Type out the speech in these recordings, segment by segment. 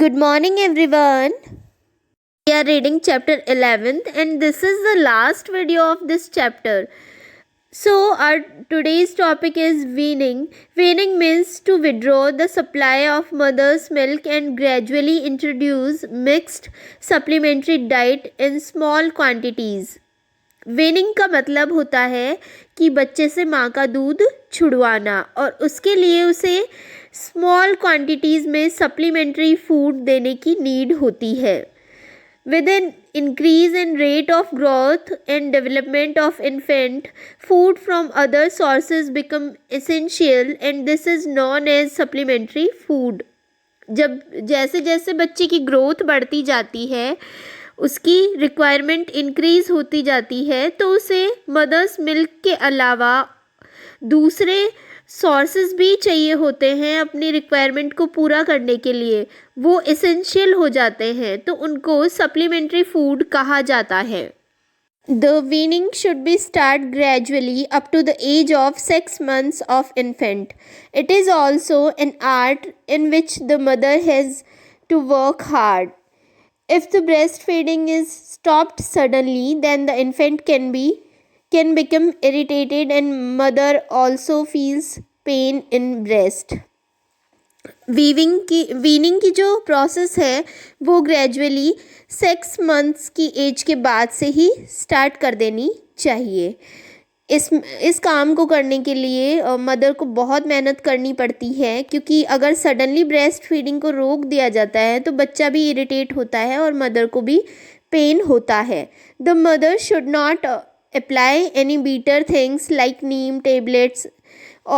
Good morning, everyone. We are reading chapter 11th, and this is the last video of this chapter. So, our today's topic is weaning. Weaning means to withdraw the supply of mother's milk and gradually introduce mixed supplementary diet in small quantities. वेनिंग का मतलब होता है कि बच्चे से माँ का दूध छुड़वाना और उसके लिए उसे स्मॉल क्वांटिटीज़ में सप्लीमेंट्री फूड देने की नीड होती है. With an increase in rate of growth and development of infant, food from other sources become essential and this is known as supplementary food. जब जैसे जैसे बच्चे की ग्रोथ बढ़ती जाती है उसकी रिक्वायरमेंट इंक्रीज़ होती जाती है तो उसे मदर्स मिल्क के अलावा दूसरे सोर्सेज भी चाहिए होते हैं अपनी रिक्वायरमेंट को पूरा करने के लिए. वो एसेंशियल हो जाते हैं तो उनको सप्लीमेंट्री फूड कहा जाता है. The weaning should be start gradually up to the age of 6 months of infant. It is also an art in which the mother has to work hard. If the breastfeeding is stopped suddenly, then the infant can become irritated and mother also feels pain in breast. Weaning की जो process है वो gradually 6 months की as के बाद से ही start कर देनी चाहिए. इस काम को करने के लिए मदर को बहुत मेहनत करनी पड़ती है क्योंकि अगर सडनली ब्रेस्ट फीडिंग को रोक दिया जाता है तो बच्चा भी इरिटेट होता है और मदर को भी पेन होता है. The mother should not apply any bitter things like neem tablets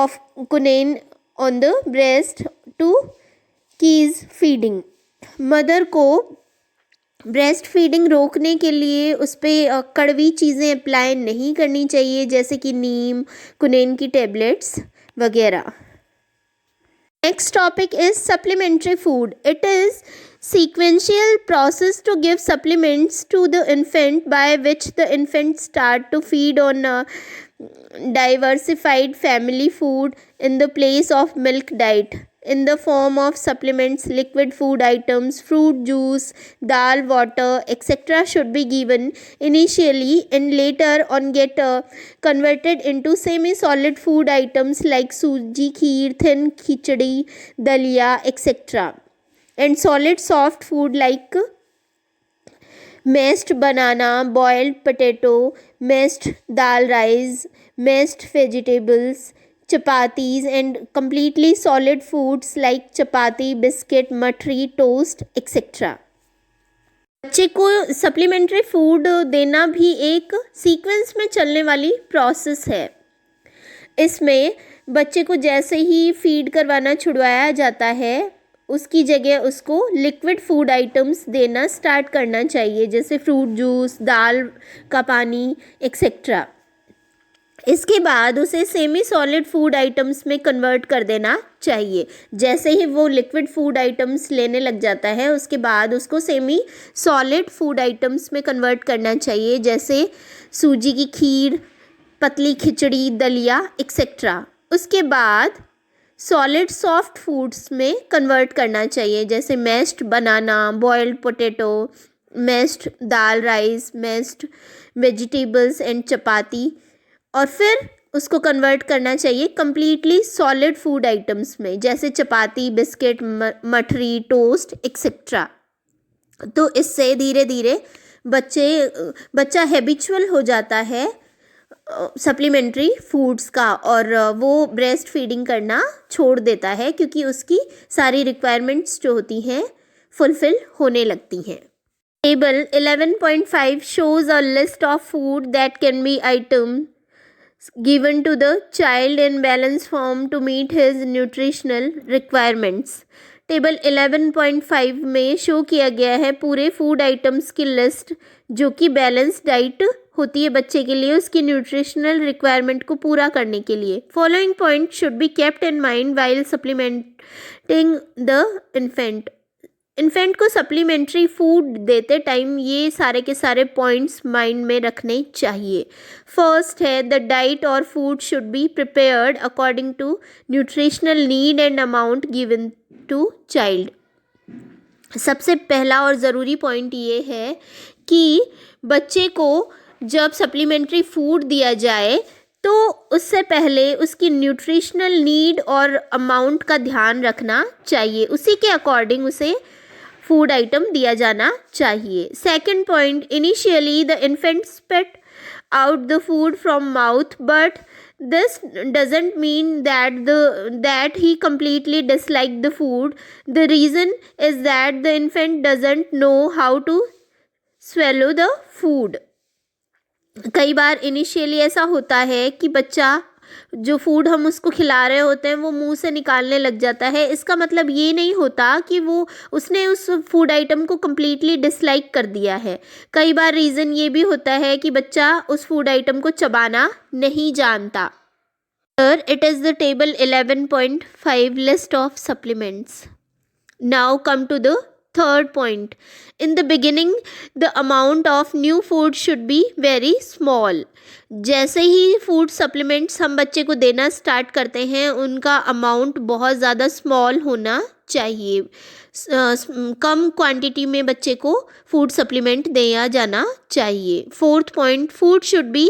of quinine on the breast to keys feeding. Mother को ब्रेस्ट फीडिंग रोकने के लिए उस पर कड़वी चीज़ें अप्लाई नहीं करनी चाहिए जैसे कि नीम कुनेन की टेबलेट्स वगैरह. Next topic is supplementary food. It is sequential process to give supplements to the infant by which the infant start to feed on diversified family food in the place of milk diet in the form of supplements, liquid food items, fruit juice, dal, water, etc. should be given initially and later on get converted into semi-solid food items like suji, kheer, thin khichdi, dalia, etc. and solid soft food like mashed banana, boiled potato, mashed dal rice, mashed vegetables, chapatis and completely solid foods like chapati, biscuit, matri, toast, etc. बच्चे को supplementary food देना भी एक sequence में चलने वाली process है. इसमें बच्चे को जैसे ही फीड करवाना छुड़वाया जाता है उसकी जगह उसको लिक्विड फूड आइटम्स देना स्टार्ट करना चाहिए जैसे फ्रूट जूस, दाल का पानी, एक्सेट्रा. इसके बाद उसे सेमी सॉलिड फूड आइटम्स में कन्वर्ट कर देना चाहिए. जैसे ही वो लिक्विड फूड आइटम्स लेने लग जाता है उसके बाद उसको सेमी सॉलिड फूड आइटम्स में कन्वर्ट करना चाहिए जैसे सूजी की खीर, पतली खिचड़ी, दलिया, एक्सेट्रा. उसके बाद सॉलिड सॉफ्ट फूड्स में कन्वर्ट करना चाहिए जैसे mashed banana, boiled potato, mashed dal rice, mashed vegetables and chapati. और फिर उसको कन्वर्ट करना चाहिए कम्प्लीटली सॉलिड फूड आइटम्स में जैसे चपाती, बिस्किट, मठरी, टोस्ट, एक्सेट्रा. तो इससे धीरे धीरे बच्चा हैबिचुअल हो जाता है सप्लीमेंट्री फूड्स का और वो ब्रेस्ट फीडिंग करना छोड़ देता है क्योंकि उसकी सारी रिक्वायरमेंट्स जो होती हैं फुलफिल होने लगती हैं. Table 11.5 shows a list of food that can be items given to the child in balanced form to meet his nutritional requirements. Table 11.5 में शो किया गया है पूरे फूड आइटम्स की लिस्ट जो कि बैलेंस डाइट होती है बच्चे के लिए उसकी न्यूट्रिशनल रिक्वायरमेंट को पूरा करने के लिए. Following point should be kept in mind while supplementing the infant को सप्लीमेंट्री फूड देते टाइम ये सारे के सारे पॉइंट्स माइंड में रखने चाहिए. फर्स्ट है द डाइट और food should be prepared according to nutritional need and amount given to child. सबसे पहला और ज़रूरी पॉइंट ये है कि बच्चे को जब सप्लीमेंट्री फूड दिया जाए तो उससे पहले उसकी न्यूट्रिशनल नीड और अमाउंट का ध्यान रखना चाहिए, उसी के अकॉर्डिंग उसे फूड आइटम दिया जाना चाहिए. Second point, initially the infant spit out the food from mouth, but this doesn't mean that he completely disliked the food. The reason is that the infant doesn't know how to swallow the food. कई बार initially ऐसा होता है कि बच्चा जो food हम उसको खिला रहे होते हैं वो मुंह से निकालने लग जाता है. इसका मतलब ये नहीं होता कि उसने उस फूड आइटम को कम्प्लीटली डिसलाइक कर दिया है. कई बार रीज़न ये भी होता है कि बच्चा उस फूड आइटम को चबाना नहीं जानता. It is the table 11.5 list of supplements. Now come to the third point. In the beginning the amount of new food should be very small. जैसे ही फूड सप्लीमेंट्स हम बच्चे को देना स्टार्ट करते हैं उनका अमाउंट बहुत ज़्यादा स्मॉल होना चाहिए. कम क्वांटिटी में बच्चे को फूड सप्लीमेंट दिया जाना चाहिए. Fourth point, food should B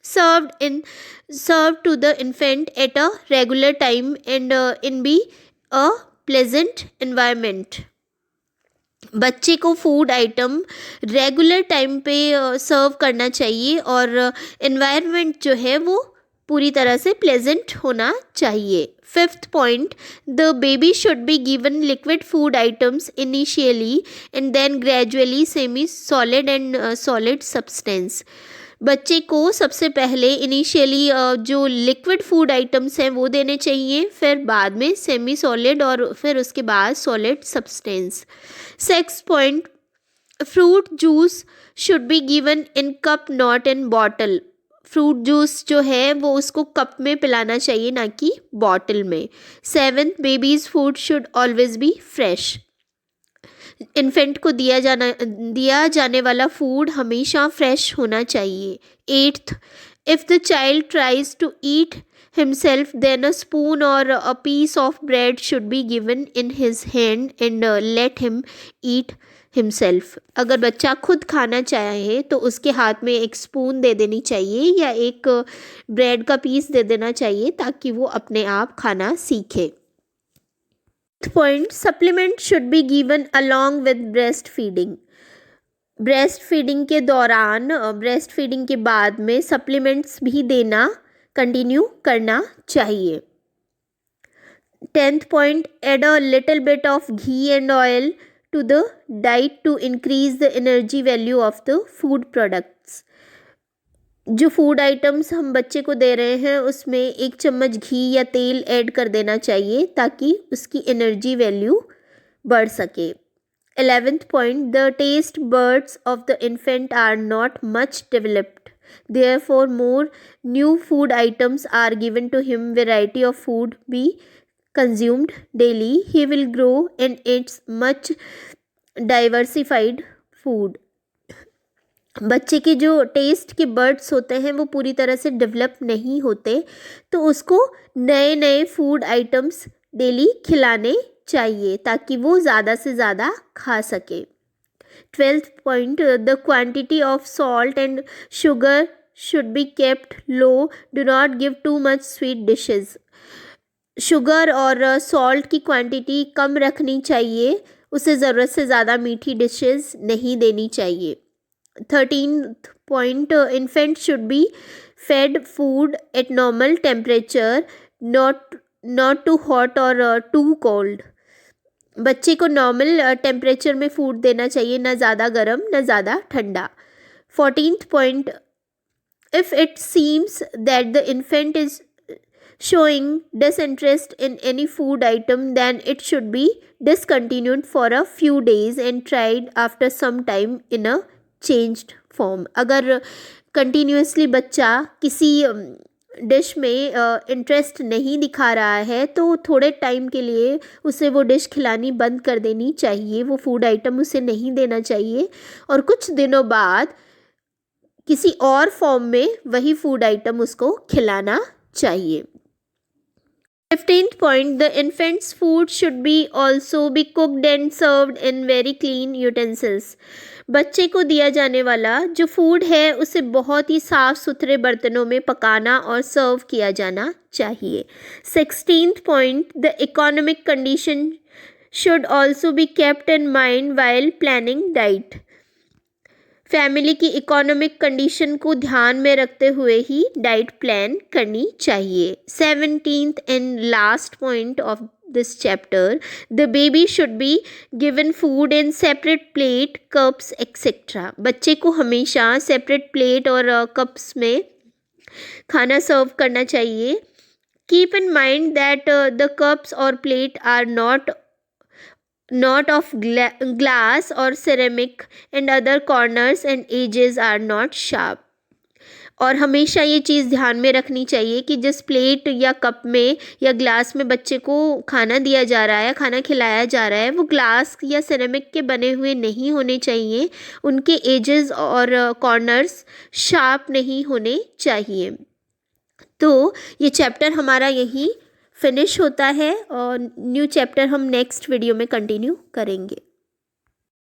served to the infant at a regular time and in be a pleasant environment. बच्चे को फूड आइटम रेगुलर टाइम पे सर्व करना चाहिए और एनवायरनमेंट जो है वो पूरी तरह से प्लेजेंट होना चाहिए. Fifth point, the baby should be given liquid food items initially and then gradually semi solid and solid substance. बच्चे को सबसे पहले इनिशियली जो लिक्विड फूड आइटम्स हैं वो देने चाहिए, फिर बाद में सेमी सॉलिड और फिर उसके बाद solid substance. Sixth point, fruit juice should be given in cup not in bottle. Fruit juice जो है वो उसको कप में पिलाना चाहिए ना कि बॉटल में. Seventh, babies food should always be fresh. Infant को दिया जाने वाला फूड हमेशा फ्रेश होना चाहिए. Eighth, if the child tries to eat himself then a spoon or a piece of bread should be given in his hand and let him eat himself. अगर बच्चा खुद खाना चाहे तो उसके हाथ में एक स्पून दे देनी चाहिए या एक ब्रेड का पीस दे देना चाहिए ताकि वो अपने आप खाना सीखे. Point, supplement should be given along with breast feeding. Breast feeding के दौरान ब्रेस्ट फीडिंग के बाद में सप्लीमेंट्स भी देना कंटिन्यू करना चाहिए. 10th point, add a little bit of ghee and oil to the diet to increase the energy value of the food products. जो फूड आइटम्स हम बच्चे को दे रहे हैं उसमें 1 चम्मच घी या तेल ऐड कर देना चाहिए ताकि उसकी एनर्जी वैल्यू बढ़ सके. 11th point, the taste buds of the infant are not much developed. Therefore, more new food items are given to him. Variety of food be consumed daily. He will grow and eats much diversified food. बच्चे के जो test के birds होते हैं वो पूरी तरह से डेवलप नहीं होते तो उसको नए नए फूड आइटम्स डेली खिलाने चाहिए ताकि वो ज़्यादा से ज़्यादा खा सके. 12th point, the quantity of salt and sugar should be kept low. Do not give too much sweet dishes. Sugar और सॉल्ट की क्वांटिटी कम रखनी चाहिए, उसे ज़रूरत से ज़्यादा मीठी डिशेस नहीं देनी चाहिए. 13th point, infant should be fed food at normal temperature, not too hot or too cold. बच्चे को नॉर्मल टेम्परेचर में फूड देना चाहिए, ना ज़्यादा गर्म ना ज़्यादा ठंडा. 14th point, if it seems that the infant is showing disinterest in any food item then it should be discontinued for a few days and tried after some time in a changed form. अगर continuously बच्चा किसी dish में interest नहीं दिखा रहा है तो थोड़े टाइम के लिए उसे वो डिश खिलानी बंद कर देनी चाहिए, वो फूड आइटम उसे नहीं देना चाहिए और कुछ दिनों बाद किसी और फॉर्म में वही फूड आइटम उसको खिलाना चाहिए. 15th point, the infant's food should be also be cooked and served in very clean utensils. बच्चे को दिया जाने वाला जो फूड है उसे बहुत ही साफ सुथरे बर्तनों में पकाना और सर्व किया जाना चाहिए. 16th point, the economic condition should also be kept in mind while planning diet. Family की इकोनॉमिक कंडीशन को ध्यान में रखते हुए ही डाइट प्लान करनी चाहिए. 17th and last point of this chapter, the baby should be given food in separate plate, cups etcetera. बच्चे को हमेशा सेपरेट प्लेट और कप्स में खाना सर्व करना चाहिए. Keep in mind that the cups और plate are not of glass or ceramic and other corners and edges are not sharp. और हमेशा ये चीज़ ध्यान में रखनी चाहिए कि जिस प्लेट या कप में या ग्लास में बच्चे को खाना दिया जा रहा है, खाना खिलाया जा रहा है, वो ग्लास या सिरेमिक के बने हुए नहीं होने चाहिए. उनके एजेस और कॉर्नर्स शार्प नहीं होने चाहिए. तो ये चैप्टर हमारा यहीं फिनिश होता है और न्यू चैप्टर हम नेक्स्ट वीडियो में कंटिन्यू करेंगे.